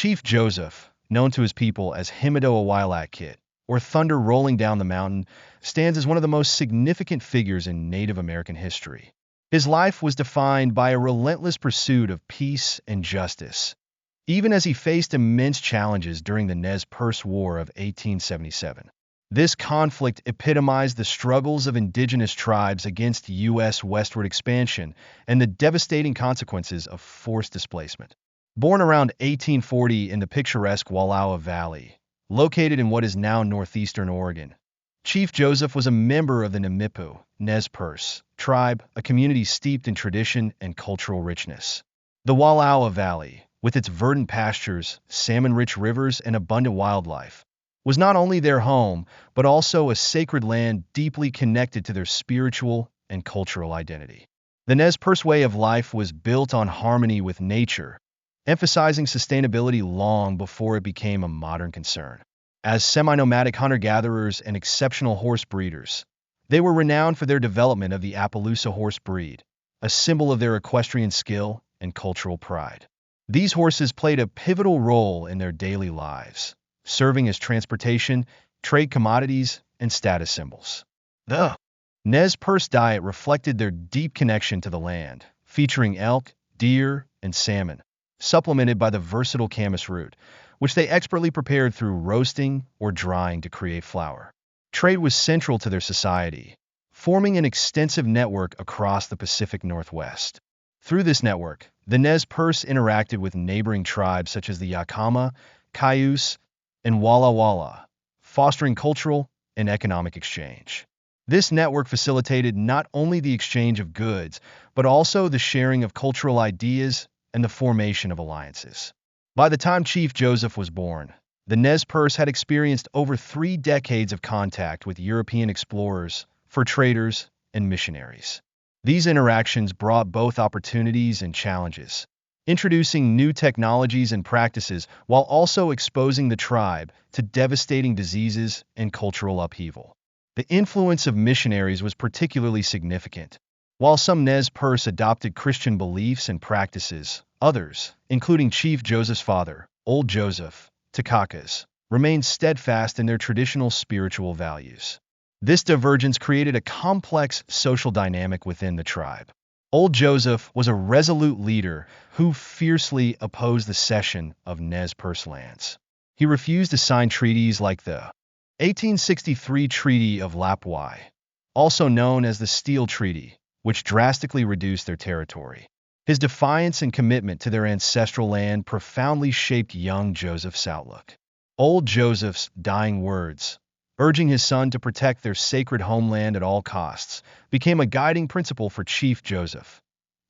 Chief Joseph, known to his people as Himido Awilakit, or Thunder Rolling Down the Mountain, stands as one of the most significant figures in Native American history. His life was defined by a relentless pursuit of peace and justice, even as he faced immense challenges during the Nez Perce War of 1877. This conflict epitomized the struggles of indigenous tribes against U.S. westward expansion and the devastating consequences of forced displacement. Born around 1840 in the picturesque Wallowa Valley, located in what is now northeastern Oregon, Chief Joseph was a member of the Namipu, Nez Perce, tribe, a community steeped in tradition and cultural richness. The Wallowa Valley, with its verdant pastures, salmon-rich rivers, and abundant wildlife, was not only their home, but also a sacred land deeply connected to their spiritual and cultural identity. The Nez Perce way of life was built on harmony with nature, emphasizing sustainability long before it became a modern concern. As semi-nomadic hunter-gatherers and exceptional horse breeders, they were renowned for their development of the Appaloosa horse breed, a symbol of their equestrian skill and cultural pride. These horses played a pivotal role in their daily lives, serving as transportation, trade commodities, and status symbols. The Nez Perce diet reflected their deep connection to the land, featuring elk, deer, and salmon, supplemented by the versatile camas root, which they expertly prepared through roasting or drying to create flour. Trade was central to their society, forming an extensive network across the Pacific Northwest. Through this network, the Nez Perce interacted with neighboring tribes such as the Yakama, Cayuse, and Walla Walla, fostering cultural and economic exchange. This network facilitated not only the exchange of goods, but also the sharing of cultural ideas and the formation of alliances. By the time Chief Joseph was born, the Nez Perce had experienced over 3 decades of contact with European explorers, fur traders, and missionaries. These interactions brought both opportunities and challenges, introducing new technologies and practices while also exposing the tribe to devastating diseases and cultural upheaval. The influence of missionaries was particularly significant. While some Nez Perce adopted Christian beliefs and practices, others, including Chief Joseph's father, Old Joseph, Takakas, remained steadfast in their traditional spiritual values. This divergence created a complex social dynamic within the tribe. Old Joseph was a resolute leader who fiercely opposed the cession of Nez Perce lands. He refused to sign treaties like the 1863 Treaty of Lapwai, also known as the Steel Treaty, which drastically reduced their territory. His defiance and commitment to their ancestral land profoundly shaped young Joseph's outlook. Old Joseph's dying words, urging his son to protect their sacred homeland at all costs, became a guiding principle for Chief Joseph.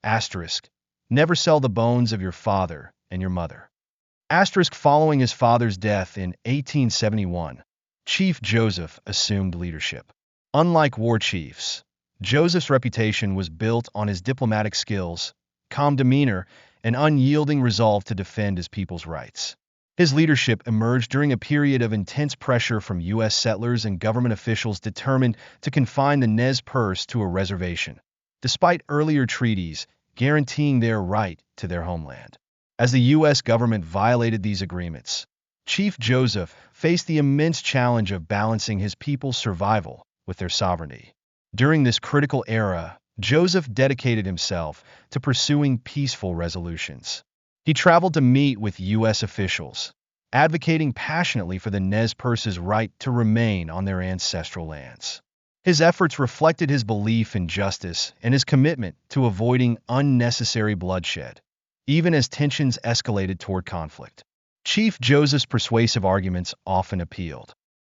Asterisk, never sell the bones of your father and your mother. Asterisk, following his father's death in 1871, Chief Joseph assumed leadership. Unlike war chiefs, Joseph's reputation was built on his diplomatic skills, calm demeanor, and unyielding resolve to defend his people's rights. His leadership emerged during a period of intense pressure from U.S. settlers and government officials determined to confine the Nez Perce to a reservation, despite earlier treaties guaranteeing their right to their homeland. As the U.S. government violated these agreements, Chief Joseph faced the immense challenge of balancing his people's survival with their sovereignty. During this critical era, Joseph dedicated himself to pursuing peaceful resolutions. He traveled to meet with U.S. officials, advocating passionately for the Nez Perce's right to remain on their ancestral lands. His efforts reflected his belief in justice and his commitment to avoiding unnecessary bloodshed, even as tensions escalated toward conflict. Chief Joseph's persuasive arguments often appealed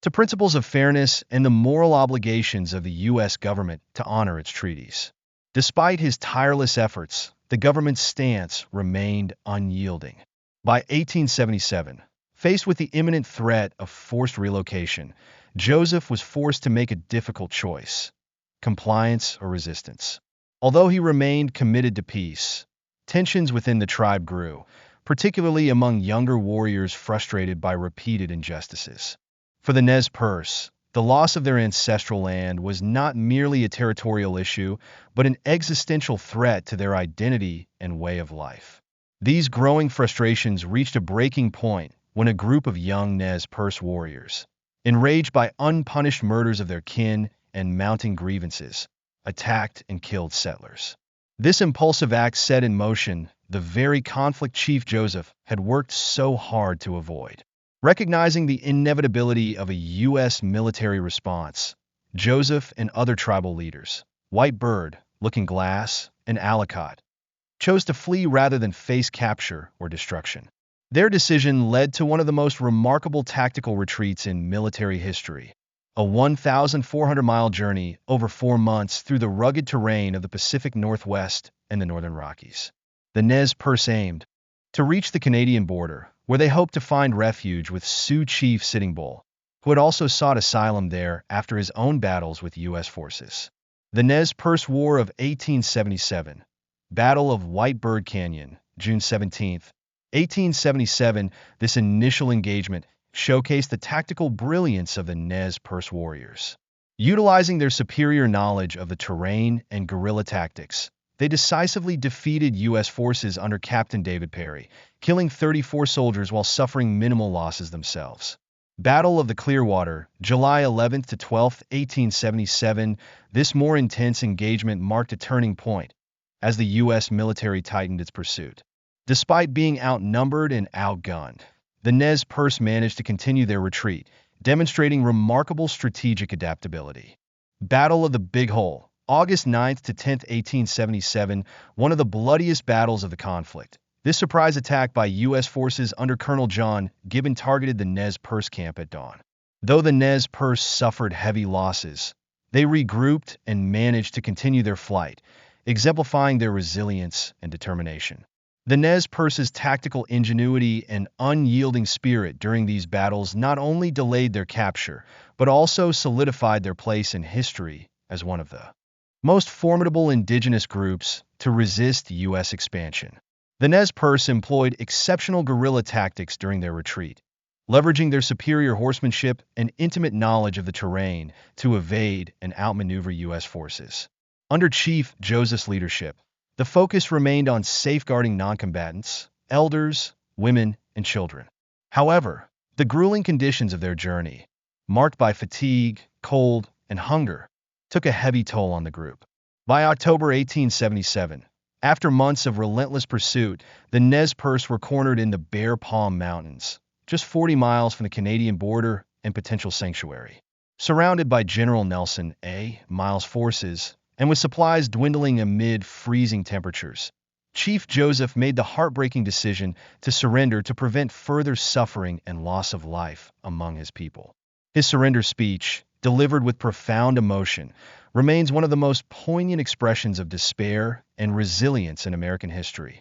to principles of fairness and the moral obligations of the U.S. government to honor its treaties. Despite his tireless efforts, the government's stance remained unyielding. By 1877, faced with the imminent threat of forced relocation, Joseph was forced to make a difficult choice: compliance or resistance. Although he remained committed to peace, tensions within the tribe grew, particularly among younger warriors frustrated by repeated injustices. For the Nez Perce, the loss of their ancestral land was not merely a territorial issue, but an existential threat to their identity and way of life. These growing frustrations reached a breaking point when a group of young Nez Perce warriors, enraged by unpunished murders of their kin and mounting grievances, attacked and killed settlers. This impulsive act set in motion the very conflict Chief Joseph had worked so hard to avoid. Recognizing the inevitability of a U.S. military response, Joseph and other tribal leaders, White Bird, Looking Glass, and Alicot, chose to flee rather than face capture or destruction. Their decision led to one of the most remarkable tactical retreats in military history, a 1,400-mile journey over 4 months through the rugged terrain of the Pacific Northwest and the Northern Rockies. The Nez Perce aimed to reach the Canadian border, where they hoped to find refuge with Sioux Chief Sitting Bull, who had also sought asylum there after his own battles with U.S. forces. The Nez Perce War of 1877, Battle of White Bird Canyon, June 17, 1877, this initial engagement showcased the tactical brilliance of the Nez Perce warriors. Utilizing their superior knowledge of the terrain and guerrilla tactics, they decisively defeated U.S. forces under Captain David Perry, killing 34 soldiers while suffering minimal losses themselves. Battle of the Clearwater, July 11 to 12, 1877. This more intense engagement marked a turning point as the U.S. military tightened its pursuit. Despite being outnumbered and outgunned, the Nez Perce managed to continue their retreat, demonstrating remarkable strategic adaptability. Battle of the Big Hole, August 9 to 10, 1877, one of the bloodiest battles of the conflict. This surprise attack by U.S. forces under Colonel John Gibbon targeted the Nez Perce camp at dawn. Though the Nez Perce suffered heavy losses, they regrouped and managed to continue their flight, exemplifying their resilience and determination. The Nez Perce's tactical ingenuity and unyielding spirit during these battles not only delayed their capture, but also solidified their place in history as one of the most formidable indigenous groups to resist U.S. expansion. The Nez Perce employed exceptional guerrilla tactics during their retreat, leveraging their superior horsemanship and intimate knowledge of the terrain to evade and outmaneuver U.S. forces. Under Chief Joseph's leadership, the focus remained on safeguarding noncombatants, elders, women, and children. However, the grueling conditions of their journey, marked by fatigue, cold, and hunger, took a heavy toll on the group. By October 1877, after months of relentless pursuit, the Nez Perce were cornered in the Bear Palm Mountains, just 40 miles from the Canadian border and potential sanctuary. Surrounded by General Nelson A. Miles' forces, and with supplies dwindling amid freezing temperatures, Chief Joseph made the heartbreaking decision to surrender to prevent further suffering and loss of life among his people. His surrender speech, delivered with profound emotion, remains one of the most poignant expressions of despair and resilience in American history.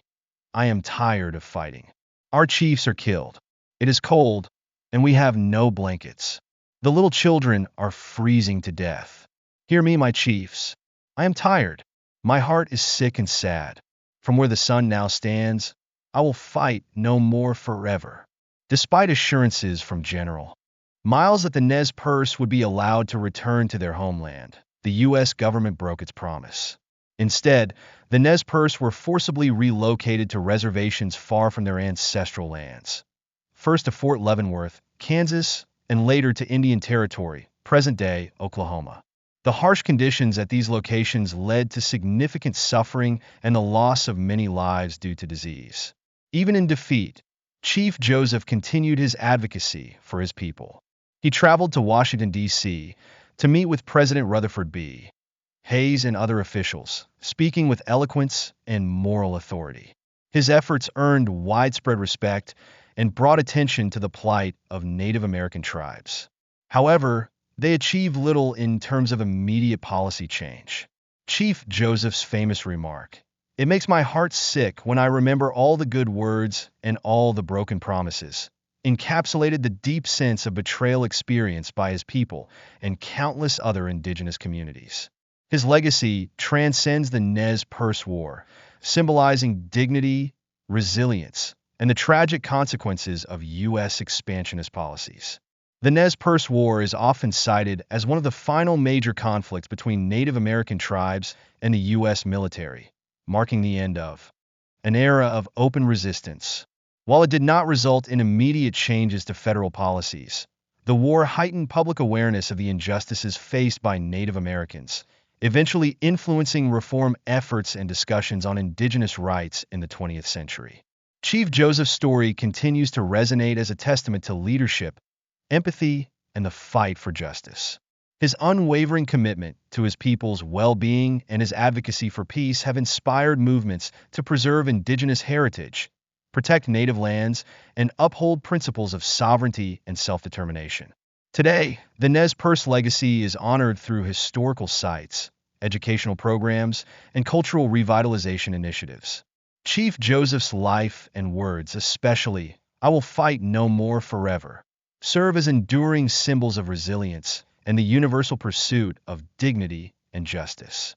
I am tired of fighting. Our chiefs are killed. It is cold, and we have no blankets. The little children are freezing to death. Hear me, my chiefs. I am tired. My heart is sick and sad. From where the sun now stands, I will fight no more forever. Despite assurances from General Miles that the Nez Perce would be allowed to return to their homeland, the U.S. government broke its promise. Instead, the Nez Perce were forcibly relocated to reservations far from their ancestral lands. First to Fort Leavenworth, Kansas, and later to Indian Territory, present-day Oklahoma. The harsh conditions at these locations led to significant suffering and the loss of many lives due to disease. Even in defeat, Chief Joseph continued his advocacy for his people. He traveled to Washington, D.C., to meet with President Rutherford B. Hayes and other officials, speaking with eloquence and moral authority. His efforts earned widespread respect and brought attention to the plight of Native American tribes. However, they achieved little in terms of immediate policy change. Chief Joseph's famous remark, "It makes my heart sick when I remember all the good words and all the broken promises," encapsulated the deep sense of betrayal experienced by his people and countless other indigenous communities. His legacy transcends the Nez Perce War, symbolizing dignity, resilience, and the tragic consequences of U.S. expansionist policies. The Nez Perce War is often cited as one of the final major conflicts between Native American tribes and the U.S. military, marking the end of an era of open resistance. While it did not result in immediate changes to federal policies, the war heightened public awareness of the injustices faced by Native Americans, eventually influencing reform efforts and discussions on indigenous rights in the 20th century. Chief Joseph's story continues to resonate as a testament to leadership, empathy, and the fight for justice. His unwavering commitment to his people's well-being and his advocacy for peace have inspired movements to preserve indigenous heritage, protect native lands, and uphold principles of sovereignty and self-determination. Today, the Nez Perce legacy is honored through historical sites, educational programs, and cultural revitalization initiatives. Chief Joseph's life and words, especially, "I will fight no more forever," serve as enduring symbols of resilience and the universal pursuit of dignity and justice.